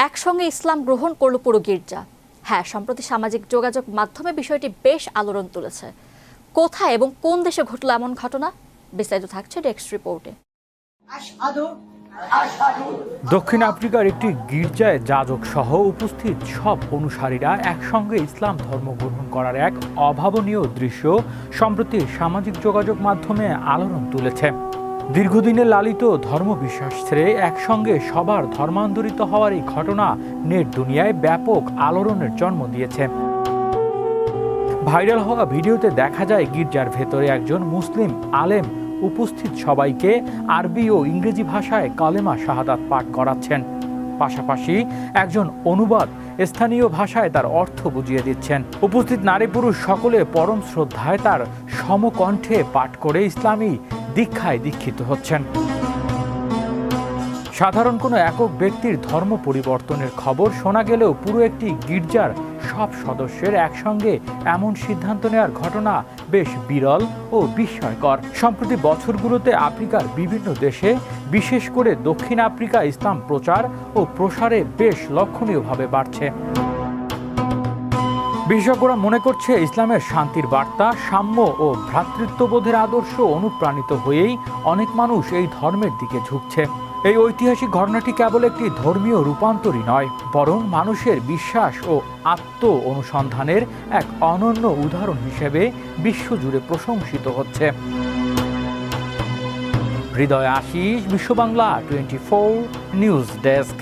একসঙ্গে ইসলাম গ্রহণ করল পুরো গির্জা। হ্যাঁ, সম্প্রতি সামাজিক যোগাযোগ মাধ্যমে বিষয়টি বেশ আলোড়ন তুলেছে। কোথায় এবং কোন দেশে ঘটল এমন ঘটনা? বিস্তারিত থাকছে ডেস্ক রিপোর্টে। দক্ষিণ আফ্রিকার একটি গির্জায় যাজক সহ উপস্থিত সব অনুসারীরা একসঙ্গে ইসলাম ধর্ম গ্রহণ করার এক অভাবনীয় দৃশ্য সম্প্রতি সামাজিক যোগাযোগ মাধ্যমে আলোড়ন তুলেছে। দীর্ঘদিনের লালিত ধর্মবিশ্বাস ছেড়ে একসঙ্গে সবার ধর্মান্তরিত হওয়ার এই ঘটনা নেট দুনিয়ায় ব্যাপক আলোড়নের জন্ম দিয়েছে। ভাইরাল হওয়া ভিডিওতে দেখা যায় গির্জার ভেতরে একজন মুসলিম আলেম উপস্থিত সবাইকে আরবি ও ইংরেজি ভাষায় কালেমা শাহাদাত পাঠ করাচ্ছেন। পাশাপাশি একজন অনুবাদ স্থানীয় ভাষায় তার অর্থ বুঝিয়ে দিচ্ছেন। উপস্থিত নারী পুরুষ সকলে পরম শ্রদ্ধায় তার সমকণ্ঠে পাঠ করে ইসলামী দীক্ষায় দীক্ষিত হচ্ছেন। সাধারণ কোনো একক ব্যক্তির ধর্ম পরিবর্তনের খবর শোনা গেলেও পুরো একটি গির্জার সব সদস্যের একসঙ্গে এমন সিদ্ধান্ত নেওয়ার ঘটনা বেশ বিরল ও বিস্ময়কর। সম্প্রতি বছরগুলোতে আফ্রিকার বিভিন্ন দেশে, বিশেষ করে দক্ষিণ আফ্রিকা, ইসলাম প্রচার ও প্রসারে বেশ লক্ষণীয়ভাবে বাড়ছে। বিশেষজ্ঞরা মনে করছে ইসলামের শান্তির বার্তা, সাম্য ও ভ্রাতৃত্ববোধের আদর্শ অনুপ্রাণিত হয়েই অনেক মানুষ এই ধর্মের দিকে ঝুঁকছে। এই ঐতিহাসিক ঘটনাটি কেবল একটি ধর্মীয় রূপান্তরই নয়, বরং মানুষের বিশ্বাস ও আত্ম অনুসন্ধানের এক অনন্য উদাহরণ হিসেবে বিশ্বজুড়ে প্রশংসিত হচ্ছে। হৃদয় আশিস, বিশ্ব বাংলা 24 নিউজ ডেস্ক।